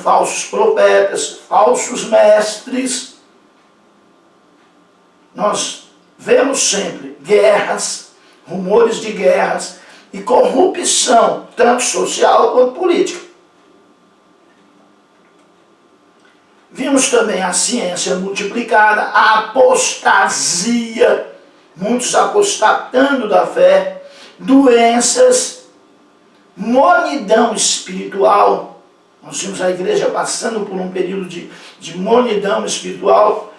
falsos profetas, falsos mestres. Nós vemos sempre guerras, rumores de guerras e corrupção, tanto social quanto política. Vimos também a ciência multiplicada, a apostasia, muitos apostatando da fé, doenças, monidão espiritual. Nós vimos a igreja passando por um período de monidão espiritual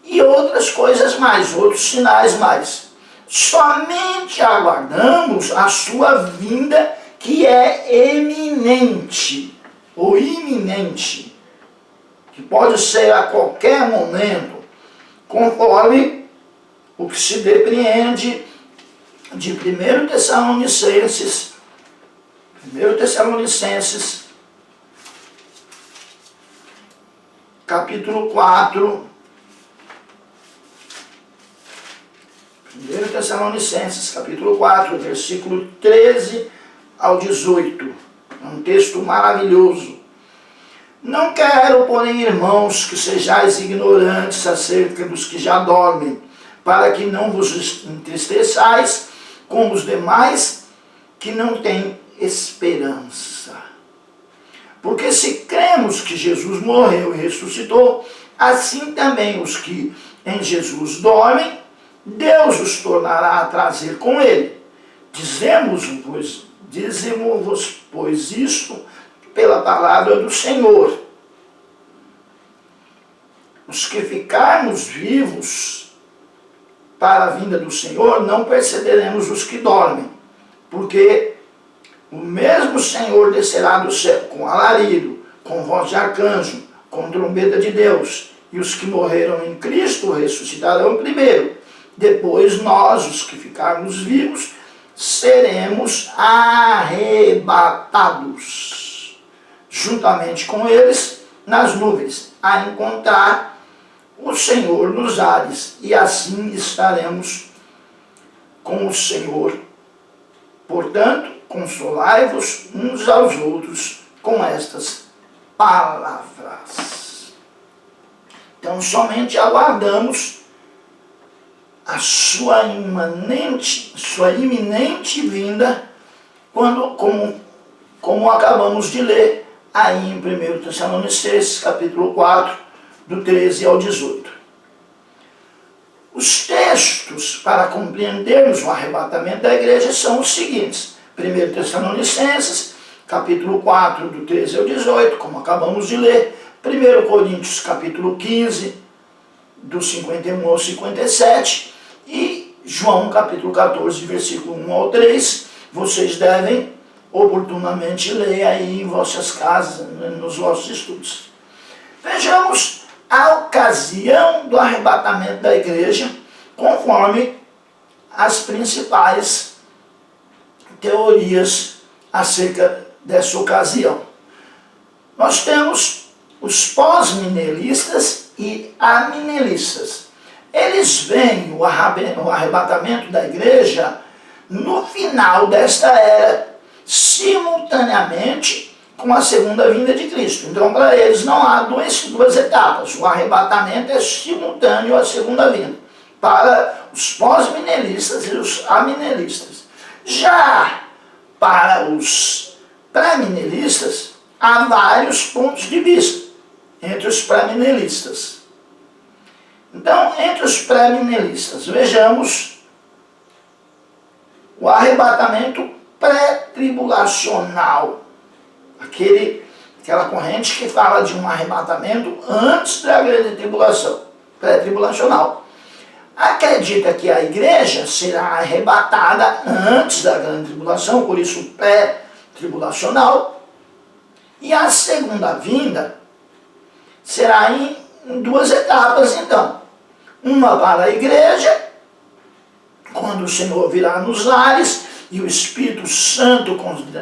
e outras coisas mais, outros sinais mais. Somente aguardamos a sua vinda, que é eminente ou iminente, que pode ser a qualquer momento, conforme o que se depreende de 1 Tessalonicenses, capítulo 4, 1 Tessalonicenses, capítulo 4, versículo 13 ao 18. É um texto maravilhoso. Não quero, porém, irmãos, que sejais ignorantes acerca dos que já dormem, para que não vos entristeçais como os demais que não têm esperança. Porque se cremos que Jesus morreu e ressuscitou, assim também os que em Jesus dormem, Deus os tornará a trazer com ele. Dizemos-vos, pois, isto pela palavra do Senhor. Os que ficarmos vivos para a vinda do Senhor, não precederemos os que dormem, porque o mesmo Senhor descerá do céu com alarido, com voz de arcanjo, com trombeta de Deus, e os que morreram em Cristo ressuscitarão primeiro. Depois nós, os que ficarmos vivos, seremos arrebatados juntamente com eles nas nuvens, a encontrar o Senhor nos ares, e assim estaremos com o Senhor. Portanto, consolai-vos uns aos outros com estas palavras. Então, somente aguardamos a sua iminente vinda, como acabamos de ler aí em 1 Tessalonicenses, capítulo 4, do 13 ao 18. Os textos para compreendermos o arrebatamento da igreja são os seguintes: 1 Tessalonicenses, capítulo 4, do 13 ao 18, como acabamos de ler, 1 Coríntios, capítulo 15, do 51 ao 57, e João, capítulo 14, versículo 1 ao 3, vocês devem oportunamente ler aí em vossas casas, nos vossos estudos. Vejamos a ocasião do arrebatamento da igreja, conforme as principais teorias acerca dessa ocasião. Nós temos os pós-milenistas e amilenistas. Eles veem o arrebatamento da igreja no final desta era, simultaneamente com a segunda vinda de Cristo. Então, para eles não há duas etapas. O arrebatamento é simultâneo à segunda vinda, para os pós-milenistas e os amilenistas. Já para os pré-milenistas, há vários pontos de vista entre os pré-milenistas. Então, entre os pré-milenistas, vejamos o arrebatamento pré-tribulacional, aquela corrente que fala de um arrebatamento antes da grande tribulação, pré-tribulacional. Acredita que a igreja será arrebatada antes da grande tribulação, por isso pré-tribulacional, e a segunda vinda será em duas etapas, então. Uma para a igreja, quando o Senhor virá nos ares e o Espírito Santo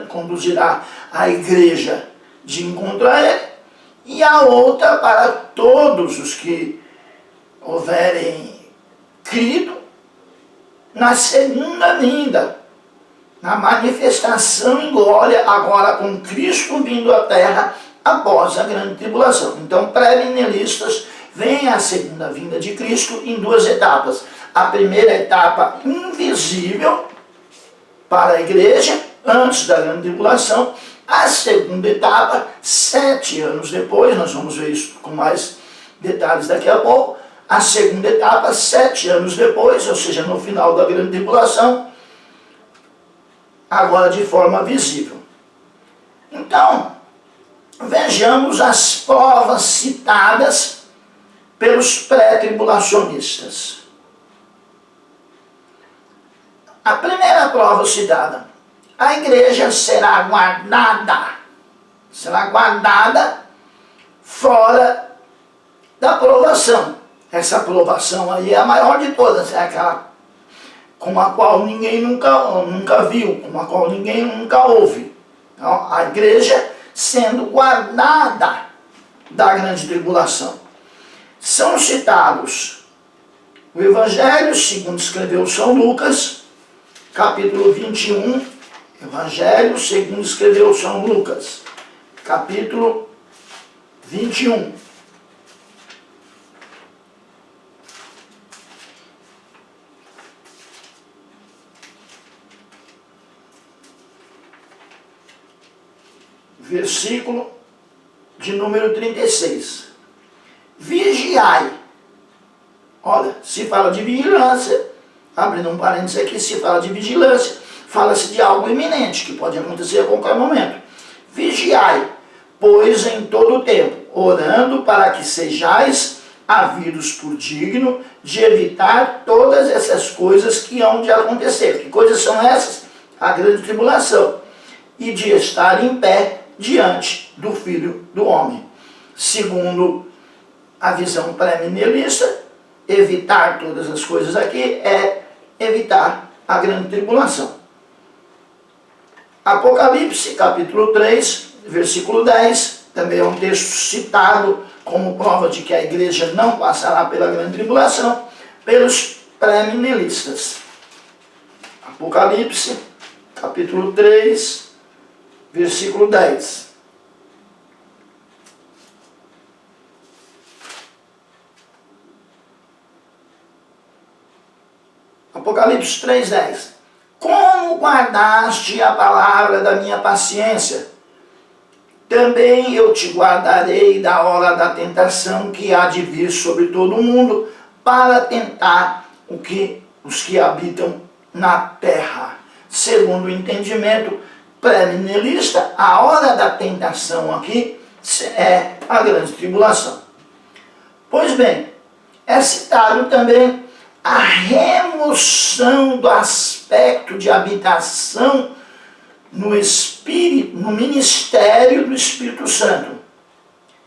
conduzirá a igreja de encontro a ele, e a outra para todos os que houverem crido na segunda vinda, na manifestação em glória, agora com Cristo vindo à terra, após a grande tribulação. Então, pré-milenistas veem a segunda vinda de Cristo em duas etapas. A primeira etapa invisível para a igreja, antes da grande tribulação. A segunda etapa, 7 anos depois, nós vamos ver isso com mais detalhes daqui a pouco. A segunda etapa, 7 anos depois, ou seja, no final da grande tribulação, agora de forma visível. Então, vejamos as provas citadas pelos pré-tribulacionistas. A primeira prova citada: a igreja será guardada fora da provação. Essa provação aí é a maior de todas, é aquela com a qual ninguém nunca viu, com a qual ninguém nunca ouve. Então, a igreja sendo guardada da grande tribulação. São citados o Evangelho segundo escreveu São Lucas, capítulo 21, Evangelho segundo escreveu São Lucas, capítulo 21. Versículo de número 36. Vigiai. Olha, se fala de vigilância, abrindo um parênteses aqui, se fala de vigilância, fala-se de algo iminente, que pode acontecer a qualquer momento. Vigiai, pois em todo o tempo, orando para que sejais havidos por digno de evitar todas essas coisas que hão de acontecer. Que coisas são essas? A grande tribulação. E de estar em pé diante do Filho do Homem. Segundo a visão pré-millennialista, evitar todas as coisas aqui é evitar a grande tribulação. Apocalipse, capítulo 3, versículo 10, também é um texto citado como prova de que a igreja não passará pela grande tribulação pelos pré-millennialistas. Apocalipse, capítulo 3, versículo 10. Apocalipse 3:10. Como guardaste a palavra da minha paciência, também eu te guardarei da hora da tentação que há de vir sobre todo o mundo, para tentar os que habitam na terra. Segundo o entendimento pré-millennialista, a hora da tentação aqui é a grande tribulação. Pois bem, é citado também a remoção do aspecto de habitação no Espírito, no ministério do Espírito Santo.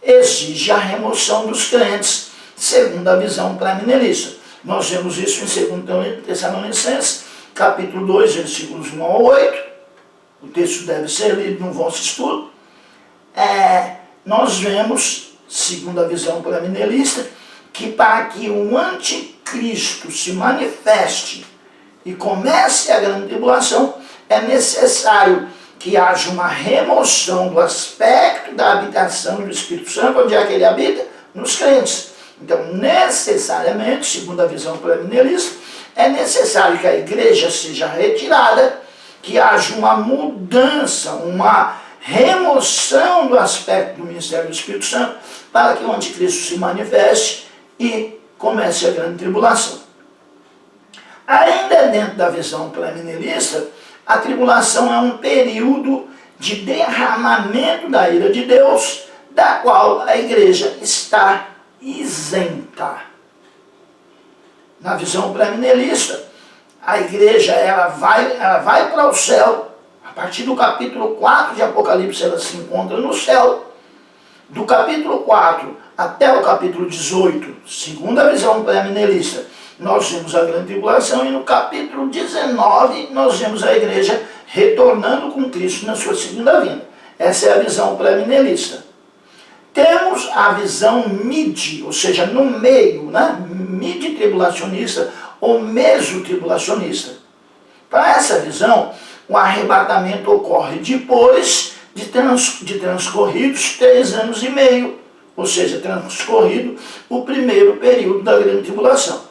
Exige a remoção dos crentes, segundo a visão pré-millennialista. Nós vemos isso em 2 Tessalonicenses, capítulo 2, versículos 1 ao 8. O texto deve ser lido no vosso estudo. Nós vemos, segundo a visão pré-millennialista, que para que o anticristo se manifeste e comece a grande tribulação, é necessário que haja uma remoção do aspecto da habitação do Espírito Santo, onde é que ele habita? Nos crentes. Então, necessariamente, segundo a visão pré-millennialista, é necessário que a igreja seja retirada, que haja uma mudança, uma remoção do aspecto do ministério do Espírito Santo, para que o anticristo se manifeste e comece a grande tribulação. Ainda dentro da visão pré-millennialista, a tribulação é um período de derramamento da ira de Deus, da qual a igreja está isenta. Na visão pré-millennialista, a igreja ela vai para o céu. A partir do capítulo 4 de Apocalipse, ela se encontra no céu. Do capítulo 4 até o capítulo 18, segundo a visão pré-millennialista, nós vemos a grande tribulação, e no capítulo 19 nós vemos a igreja retornando com Cristo na sua segunda vinda. Essa é a visão pré-millennialista. Temos a visão mid, ou seja, no meio, né? Mid-tribulacionista ou meso-tribulacionista. Para essa visão, o arrebatamento ocorre depois de transcorridos 3 anos e meio, ou seja, transcorrido o primeiro período da grande tribulação.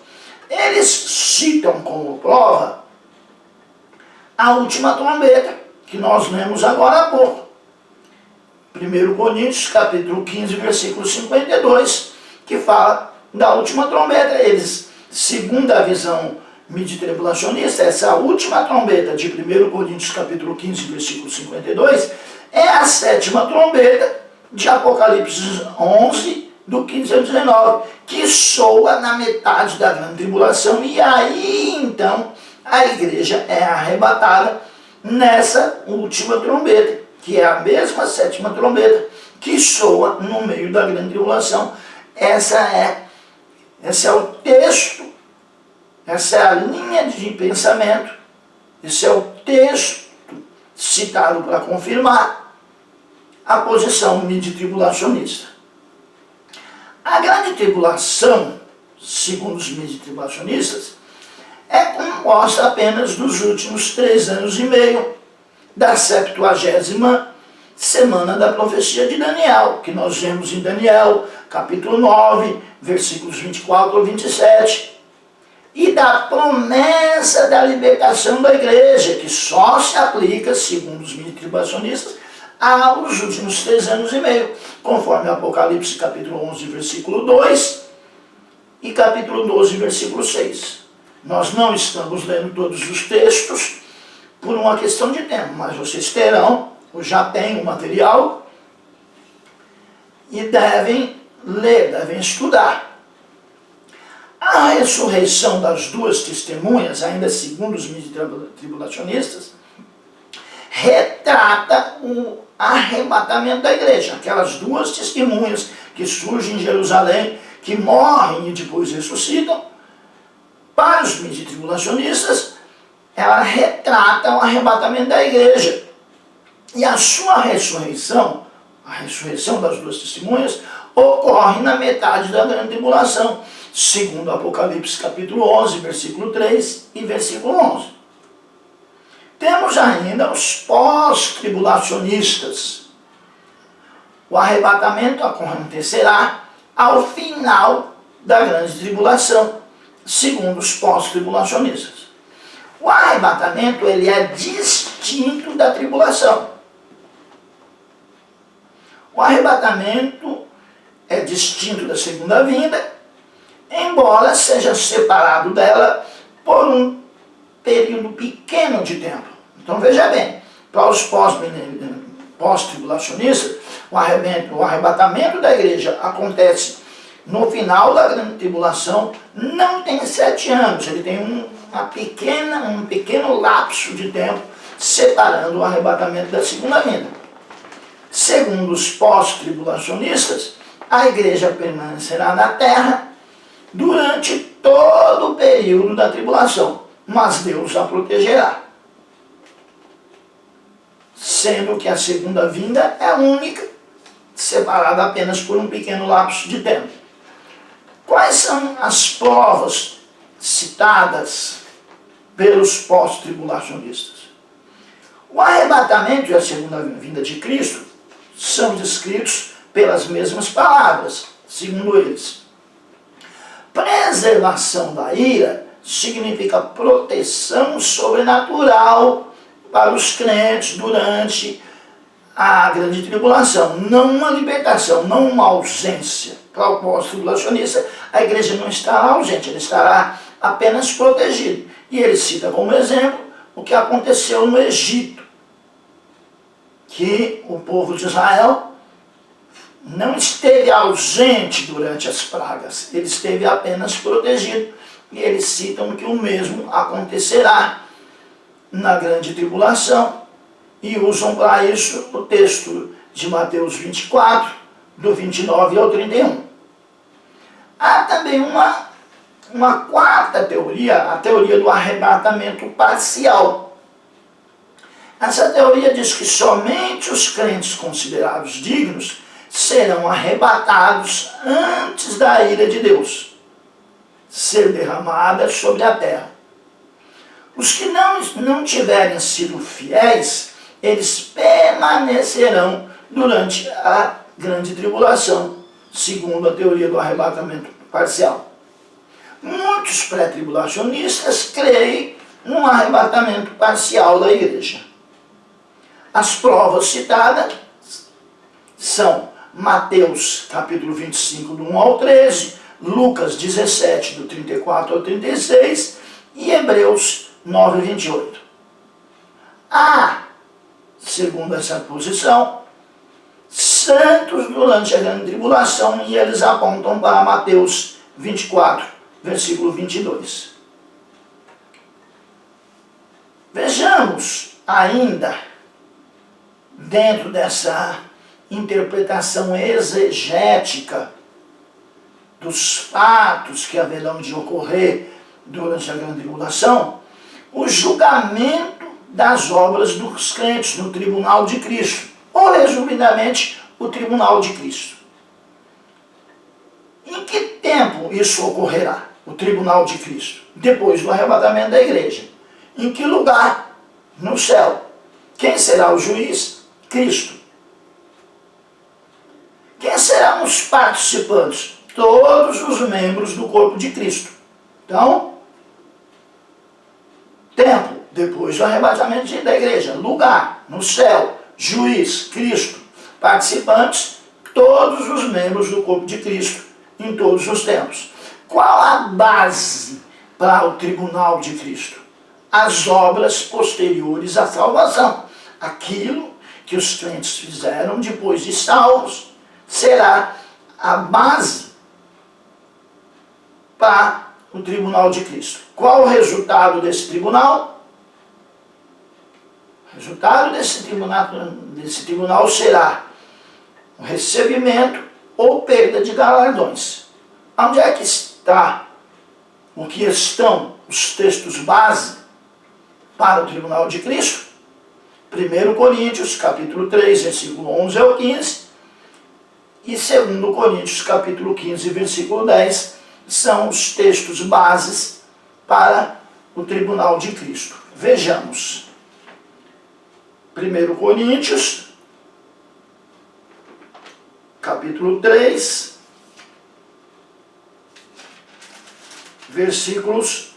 Eles citam como prova a última trombeta, que nós lemos agora há pouco. 1 Coríntios, capítulo 15, versículo 52, que fala da última trombeta. Eles, segundo a visão midi-tribulacionista, essa última trombeta de 1 Coríntios, capítulo 15, versículo 52, é a 7ª trombeta de Apocalipse 11, do 15 ao 19, que soa na metade da grande tribulação, e aí, então, a igreja é arrebatada nessa última trombeta, que é a mesma 7ª trombeta que soa no meio da grande tribulação. Esse é o texto, essa é a linha de pensamento, esse é o texto citado para confirmar a posição midi-tribulacionista. A grande tribulação, segundo os midi-tribulacionistas, é composta apenas dos últimos 3 anos e meio da 70ª semana da profecia de Daniel, que nós vemos em Daniel, capítulo 9, versículos 24 ao 27, e da promessa da libertação da igreja, que só se aplica, segundo os midi-tribulacionistas, aos últimos 3 anos e meio, conforme Apocalipse capítulo 11, versículo 2 e capítulo 12, versículo 6. Nós não estamos lendo todos os textos por uma questão de tempo, mas vocês terão, ou já têm o material, e devem ler, devem estudar. A ressurreição das 2 testemunhas, ainda segundo os midi-tribulacionistas, retrata o arrebatamento da igreja. Aquelas 2 testemunhas que surgem em Jerusalém, que morrem e depois ressuscitam, para os midi-tribulacionistas, ela retrata o arrebatamento da igreja. E a sua ressurreição, a ressurreição das 2 testemunhas, ocorre na metade da grande tribulação, segundo Apocalipse capítulo 11, versículo 3 e versículo 11. Temos ainda os pós-tribulacionistas. O arrebatamento acontecerá ao final da grande tribulação, segundo os pós-tribulacionistas. O arrebatamento ele é distinto da tribulação. O arrebatamento é distinto da segunda vinda, embora seja separado dela por um período pequeno de tempo. Então veja bem, para os pós-tribulacionistas, o arrebatamento da igreja acontece no final da grande tribulação, não tem 7 anos, ele tem um pequeno lapso de tempo separando o arrebatamento da segunda vinda. Segundo os pós-tribulacionistas, a igreja permanecerá na terra durante todo o período da tribulação, mas Deus a protegerá, sendo que a segunda vinda é única, separada apenas por um pequeno lapso de tempo. Quais são as provas citadas pelos pós-tribulacionistas? O arrebatamento e a segunda vinda de Cristo são descritos pelas mesmas palavras, segundo eles. Preservação da ira significa proteção sobrenatural para os crentes durante a grande tribulação, não uma libertação, não uma ausência. Para o pós-tribulacionista, a igreja não estará ausente, ela estará apenas protegida. E ele cita como exemplo o que aconteceu no Egito, que o povo de Israel não esteve ausente durante as pragas, ele esteve apenas protegido. E eles citam que o mesmo acontecerá na grande tribulação e usam para isso o texto de Mateus 24, do 29 ao 31. Há também uma quarta teoria, a teoria do arrebatamento parcial. Essa teoria diz que somente os crentes considerados dignos serão arrebatados antes da ira de Deus ser derramada sobre a terra. Os que não tiverem sido fiéis eles permanecerão durante a grande tribulação, segundo a teoria do arrebatamento parcial. Muitos pré-tribulacionistas creem no arrebatamento parcial da igreja. As provas citadas são Mateus capítulo 25, do 1 ao 13, Lucas 17, do 34 ao 36 e Hebreus 9, 28. Segundo essa posição, santos durante a grande tribulação, e eles apontam para Mateus 24, versículo 22. Vejamos ainda, dentro dessa interpretação exegética dos fatos que haverão de ocorrer durante a grande tribulação, o julgamento das obras dos crentes no tribunal de Cristo, ou resumidamente, o tribunal de Cristo. Em que tempo isso ocorrerá, o tribunal de Cristo? Depois do arrebatamento da igreja. Em que lugar? No céu. Quem será o juiz? Cristo. Quem serão os participantes? Todos os membros do corpo de Cristo. Então, tempo, depois do arrebatamento da igreja. Lugar, no céu. Juiz, Cristo. Participantes, todos os membros do corpo de Cristo, em todos os tempos. Qual a base para o tribunal de Cristo? As obras posteriores à salvação. Aquilo que os crentes fizeram depois de salvos será a base para o tribunal de Cristo. Qual o resultado desse tribunal? O resultado desse tribunal será o recebimento ou perda de galardões. Onde é que está, o que estão os textos base para o tribunal de Cristo? 1 Coríntios, capítulo 3, versículo 11 ao 15, e 2 Coríntios, capítulo 15, versículo 10, são os textos bases para o tribunal de Cristo. Vejamos. 1 Coríntios, capítulo 3, versículos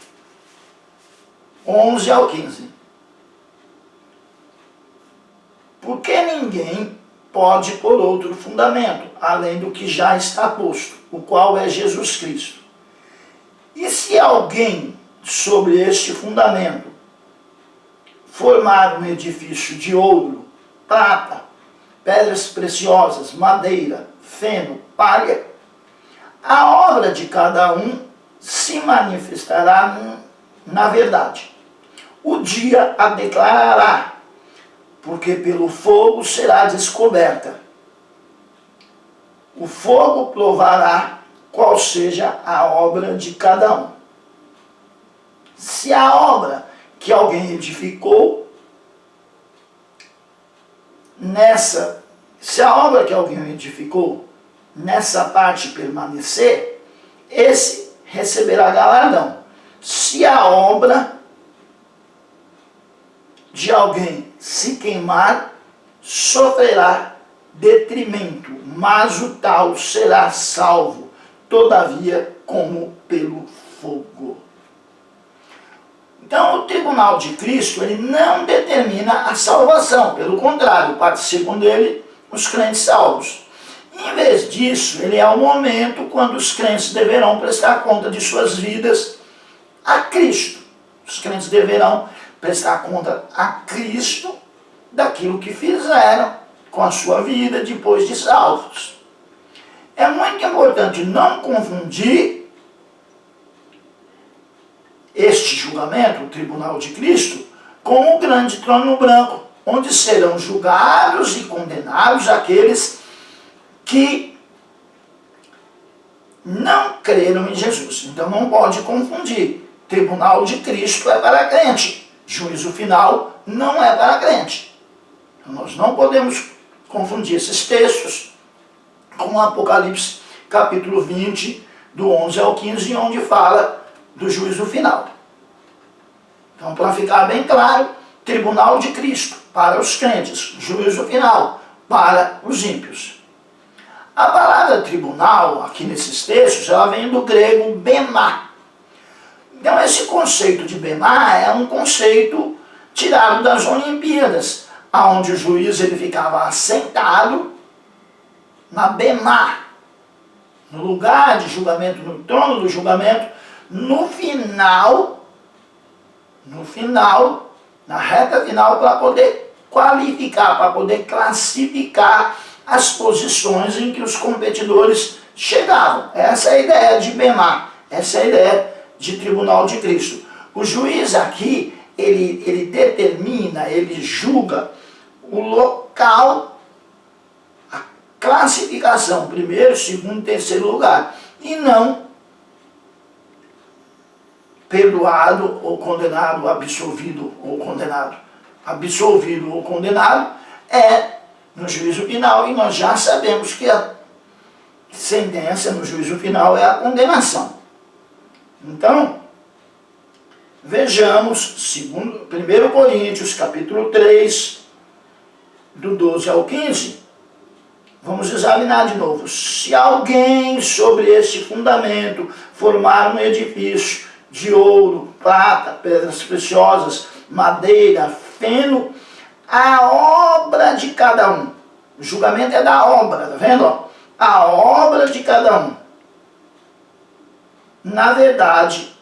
11 ao 15. Porque ninguém pode pôr outro fundamento, além do que já está posto, o qual é Jesus Cristo. E se alguém, sobre este fundamento, formar um edifício de ouro, prata, pedras preciosas, madeira, feno, palha, a obra de cada um se manifestará na verdade. O dia a declarará, porque pelo fogo será descoberta. O fogo provará qual seja a obra de cada um. Se a obra que alguém edificou, nessa parte permanecer, esse receberá galardão. Se a obra de alguém se queimar, sofrerá detrimento, mas o tal será salvo, todavia como pelo fogo. Então, o tribunal de Cristo, ele não determina a salvação, pelo contrário, participam dele os crentes salvos. Em vez disso, ele é o momento quando os crentes deverão prestar conta de suas vidas a Cristo. Os crentes deverão prestar conta a Cristo daquilo que fizeram com a sua vida depois de salvos. É muito importante não confundir este julgamento, o tribunal de Cristo, com o grande trono branco, onde serão julgados e condenados aqueles que não creram em Jesus. Então não pode confundir. Tribunal de Cristo é para crente. Juízo final não é para crente. Então nós não podemos confundir esses textos com o Apocalipse capítulo 20, do 11 ao 15, onde fala do juízo final. Então, para ficar bem claro, tribunal de Cristo para os crentes, juízo final para os ímpios. A palavra tribunal, aqui nesses textos, ela vem do grego bemá. Então esse conceito de bemá é um conceito tirado das Olimpíadas, onde o juiz ele ficava assentado na bemá, no lugar de julgamento, no trono do julgamento, no final, na reta final, para poder qualificar, para poder classificar as posições em que os competidores chegavam. Essa é a ideia de bemá, essa é a ideia de tribunal de Cristo. O juiz aqui, ele determina, ele julga o local, a classificação, primeiro, segundo, terceiro lugar, e não perdoado ou condenado, absolvido ou condenado. Absolvido ou condenado é no juízo final, e nós já sabemos que a sentença no juízo final é a condenação. Então, vejamos, 1 Coríntios, capítulo 3, do 12 ao 15, vamos examinar de novo. Se alguém sobre este fundamento formar um edifício de ouro, prata, pedras preciosas, madeira, feno, a obra de cada um. O julgamento é da obra, tá vendo? A obra de cada um. Na verdade,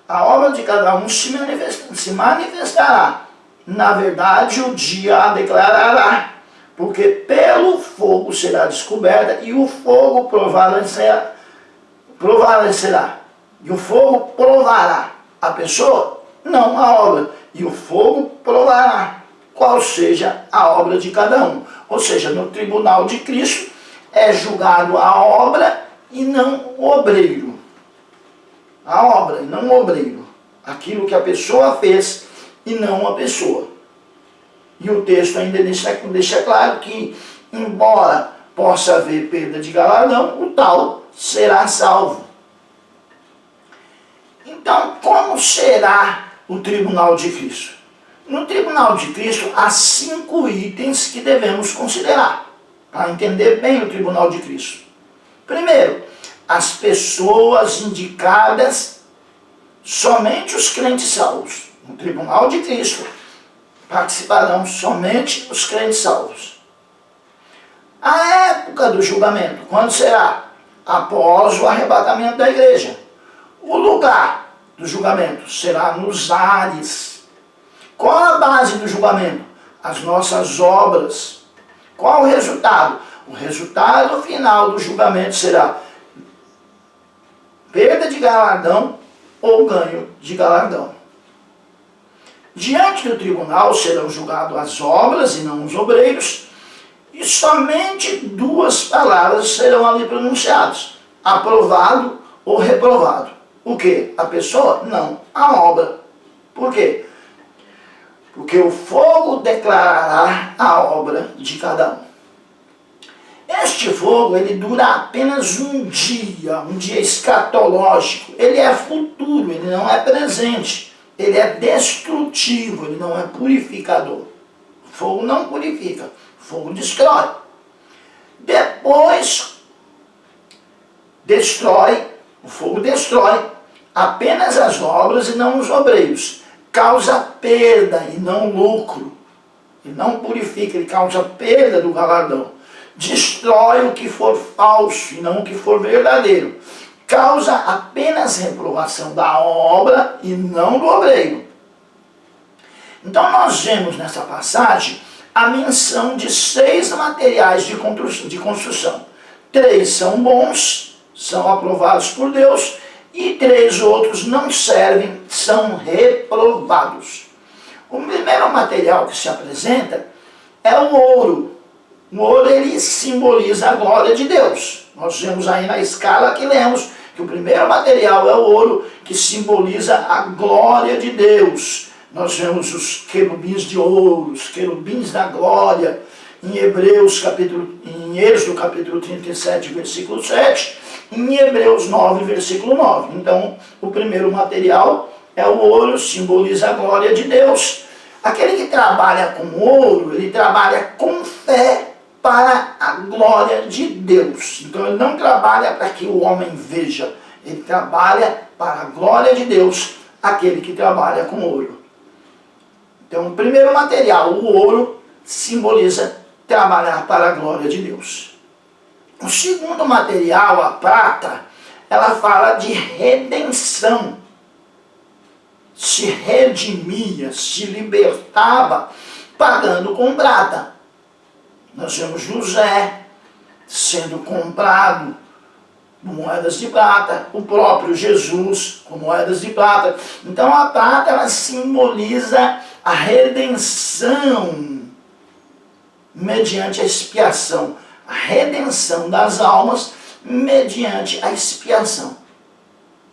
a obra de cada um se manifestará. Na verdade, o dia a declarará, porque pelo fogo será descoberta e o fogo prevalecerá. E o fogo provará a pessoa, não a obra. E o fogo provará qual seja a obra de cada um. Ou seja, no tribunal de Cristo é julgado a obra e não o obreiro. A obra e não o obreiro. Aquilo que a pessoa fez e não a pessoa. E o texto ainda deixa claro que, embora possa haver perda de galardão, o tal será salvo. Então, como será o tribunal de Cristo? No tribunal de Cristo, há 5 itens que devemos considerar, para entender bem o tribunal de Cristo. Primeiro, as pessoas indicadas, somente os crentes salvos. No tribunal de Cristo, participarão somente os crentes salvos. A época do julgamento, quando será? Após o arrebatamento da igreja. O lugar do julgamento será nos ares. Qual a base do julgamento? As nossas obras. Qual o resultado? O resultado final do julgamento será perda de galardão ou ganho de galardão. Diante do tribunal serão julgadas as obras e não os obreiros, e somente 2 palavras serão ali pronunciadas: aprovado ou reprovado. O quê? A pessoa? Não, a obra. Por quê? Porque o fogo declarará a obra de cada um. Este fogo, ele dura apenas um dia escatológico. Ele é futuro, ele não é presente. Ele é destrutivo, ele não é purificador. O fogo não purifica, o fogo destrói. Depois, o fogo destrói apenas as obras e não os obreiros. Causa perda e não lucro. Ele não purifica, ele causa perda do galardão. Destrói o que for falso e não o que for verdadeiro. Causa apenas reprovação da obra e não do obreiro. Então nós vemos nessa passagem a menção de 6 materiais de construção. 3 são bons, são aprovados por Deus, e 3 outros não servem, são reprovados. O primeiro material que se apresenta é o ouro. O ouro, ele simboliza a glória de Deus. Nós vemos aí na escala que lemos que o primeiro material é o ouro, que simboliza a glória de Deus. Nós vemos os querubins de ouro, os querubins da glória, em Êxodo capítulo 37, versículo 7, em Hebreus 9, versículo 9. Então, o primeiro material é o ouro, simboliza a glória de Deus. Aquele que trabalha com ouro, ele trabalha com fé para a glória de Deus. Então ele não trabalha para que o homem veja, ele trabalha para a glória de Deus, aquele que trabalha com ouro. Então o primeiro material, o ouro, simboliza trabalhar para a glória de Deus. O segundo material, a prata, ela fala de redenção. Se redimia, se libertava, pagando com prata. Nós vemos José sendo comprado com moedas de prata, o próprio Jesus com moedas de prata. Então a prata, ela simboliza a redenção mediante a expiação. A redenção das almas mediante a expiação.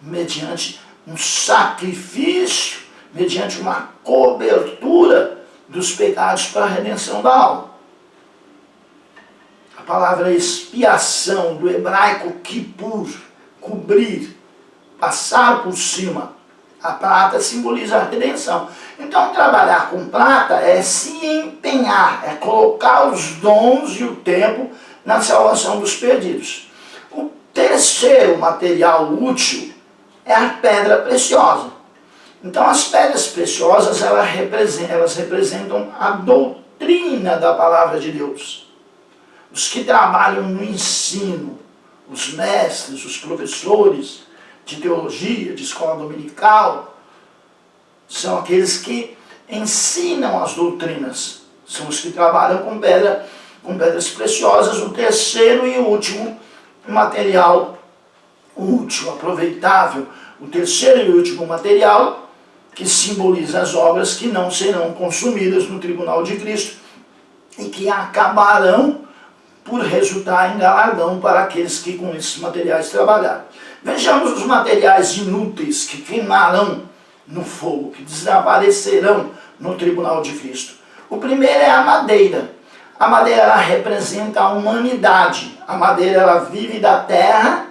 Mediante um sacrifício, mediante uma cobertura dos pecados para a redenção da alma. A palavra expiação, do hebraico kippur, cobrir, passar por cima. A prata simboliza a redenção. Então, trabalhar com prata é se empenhar, é colocar os dons e o tempo na salvação dos perdidos. O terceiro material útil é a pedra preciosa. Então as pedras preciosas, elas representam a doutrina da palavra de Deus. Os que trabalham no ensino, os mestres, os professores de teologia, de escola dominical, são aqueles que ensinam as doutrinas. São os que trabalham com pedras preciosas. O terceiro e último material útil, aproveitável, o terceiro e último material que simboliza as obras que não serão consumidas no tribunal de Cristo e que acabarão por resultar em galardão para aqueles que com esses materiais trabalharam. Vejamos os materiais inúteis que queimarão no fogo, que desaparecerão no tribunal de Cristo. O primeiro é a madeira. A madeira, ela representa a humanidade. A madeira, ela vive da terra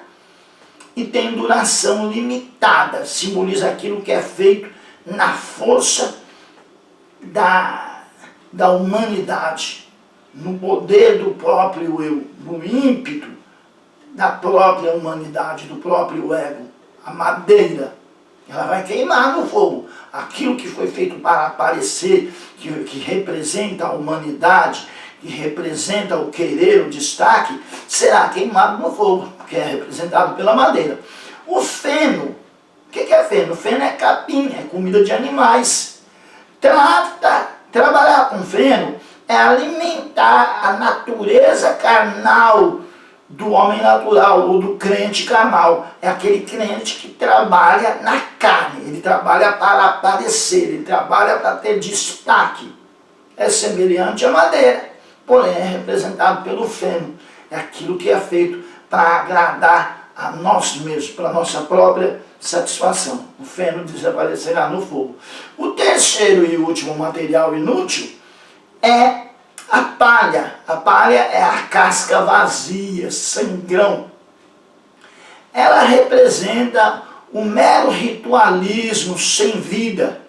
e tem duração limitada. Simboliza aquilo que é feito na força da humanidade, no poder do próprio eu, no ímpeto da própria humanidade, do próprio ego. A madeira, ela vai queimar no fogo. Aquilo que foi feito para aparecer, que representa a humanidade, que representa o querer, o destaque, será queimado no fogo, que é representado pela madeira. O feno, o que é feno? Feno é capim, é comida de animais. Trabalhar com feno é alimentar a natureza carnal do homem natural, ou do crente carnal. É aquele crente que trabalha na carne, ele trabalha para aparecer, ele trabalha para ter destaque. É semelhante à madeira, porém é representado pelo feno. É aquilo que é feito para agradar a nós mesmos, para a nossa própria satisfação. O feno desaparecerá no fogo. O terceiro e último material inútil é a palha. A palha é a casca vazia, sem grão. Ela representa um mero ritualismo sem vida,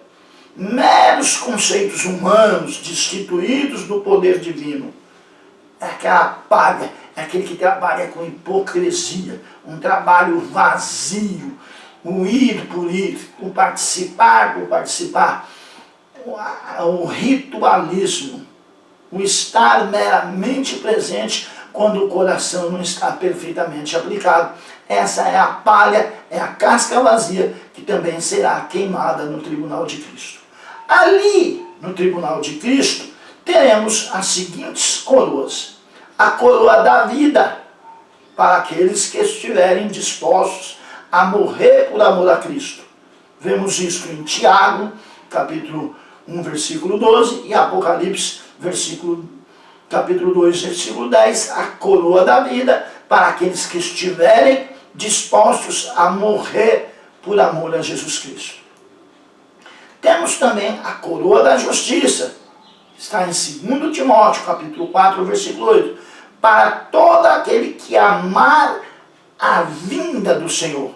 meros conceitos humanos destituídos do poder divino. É aquela palha, é aquele que trabalha com hipocrisia, um trabalho vazio, o ir por ir, o participar por participar, o ritualismo, o estar meramente presente quando o coração não está perfeitamente aplicado. Essa é a palha, é a casca vazia que também será queimada no tribunal de Cristo. Ali, no tribunal de Cristo, teremos as seguintes coroas. A coroa da vida, para aqueles que estiverem dispostos a morrer por amor a Cristo. Vemos isso em Tiago, capítulo 1, versículo 12, e Apocalipse, capítulo 2, versículo 10, a coroa da vida, para aqueles que estiverem dispostos a morrer por amor a Jesus Cristo. Temos também a coroa da justiça, está em 2 Timóteo, capítulo 4, versículo 8, para todo aquele que amar a vinda do Senhor.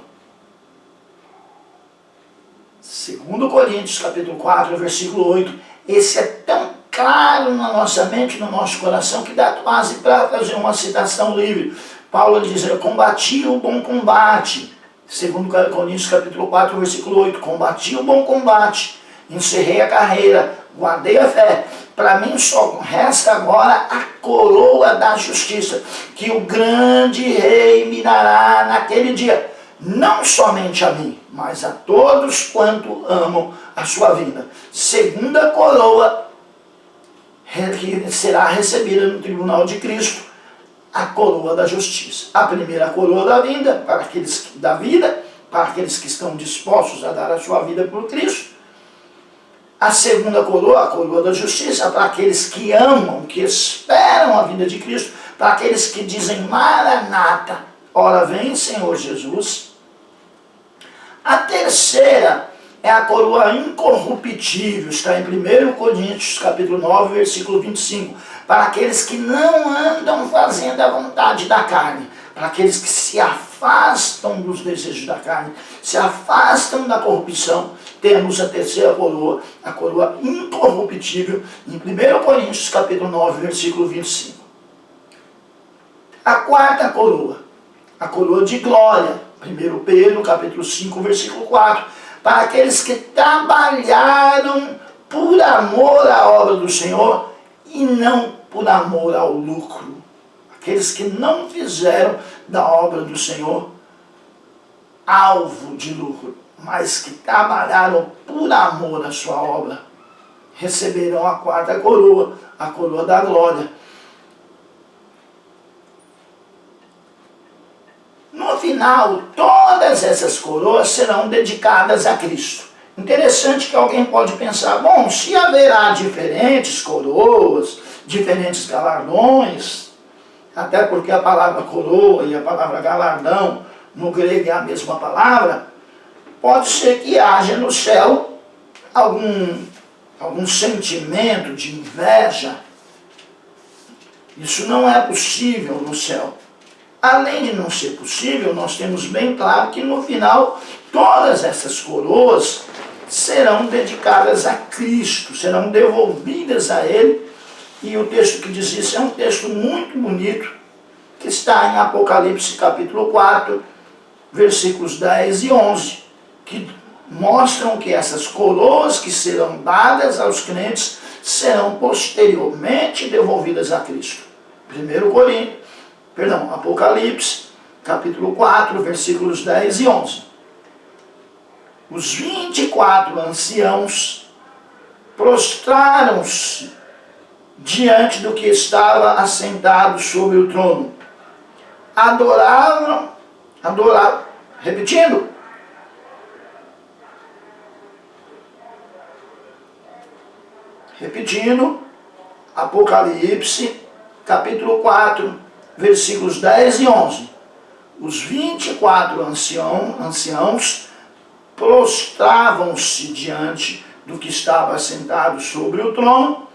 2 Coríntios, capítulo 4, versículo 8. Esse é tão claro na nossa mente, no nosso coração, que dá quase para fazer uma citação livre. Paulo diz: eu combati o bom combate. 2 Coríntios, capítulo 4, versículo 8. Combati o bom combate, encerrei a carreira, guardei a fé. Para mim só resta agora a coroa da justiça, que o grande rei me dará naquele dia. Não somente a mim, mas a todos quanto amam a sua vida. Segunda coroa que será recebida no tribunal de Cristo, a coroa da justiça. A primeira coroa da vida, para aqueles que estão dispostos a dar a sua vida por Cristo. A segunda coroa, a coroa da justiça, para aqueles que amam, que esperam a vinda de Cristo, para aqueles que dizem: Maranata, ora vem, Senhor Jesus. A terceira é a coroa incorruptível, está em 1 Coríntios, capítulo 9, versículo 25, para aqueles que não andam fazendo a vontade da carne, para aqueles que se afastam dos desejos da carne, se afastam da corrupção. Temos a terceira coroa, a coroa incorruptível, em 1 Coríntios, capítulo 9, versículo 25. A quarta coroa, a coroa de glória, 1 Pedro, capítulo 5, versículo 4, para aqueles que trabalharam por amor à obra do Senhor e não por amor ao lucro. Aqueles que não fizeram da obra do Senhor alvo de lucro, mas que trabalharam por amor à sua obra, receberão a quarta coroa, a coroa da glória. No final, todas essas coroas serão dedicadas a Cristo. Interessante que alguém pode pensar: bom, se haverá diferentes coroas, diferentes galardões, até porque a palavra coroa e a palavra galardão no grego é a mesma palavra, pode ser que haja no céu algum sentimento de inveja. Isso não é possível no céu. Além de não ser possível, nós temos bem claro que no final todas essas coroas serão dedicadas a Cristo, serão devolvidas a Ele. E o texto que diz isso é um texto muito bonito, que está em Apocalipse capítulo 4, versículos 10 e 11, que mostram que essas coroas que serão dadas aos crentes serão posteriormente devolvidas a Cristo. Apocalipse, capítulo 4, versículos 10 e 11. Os 24 anciãos prostraram-se diante do que estava assentado sobre o trono. Adoraram, repetindo. Apocalipse, capítulo 4, versículos 10 e 11. Os 24 anciãos prostravam-se diante do que estava assentado sobre o trono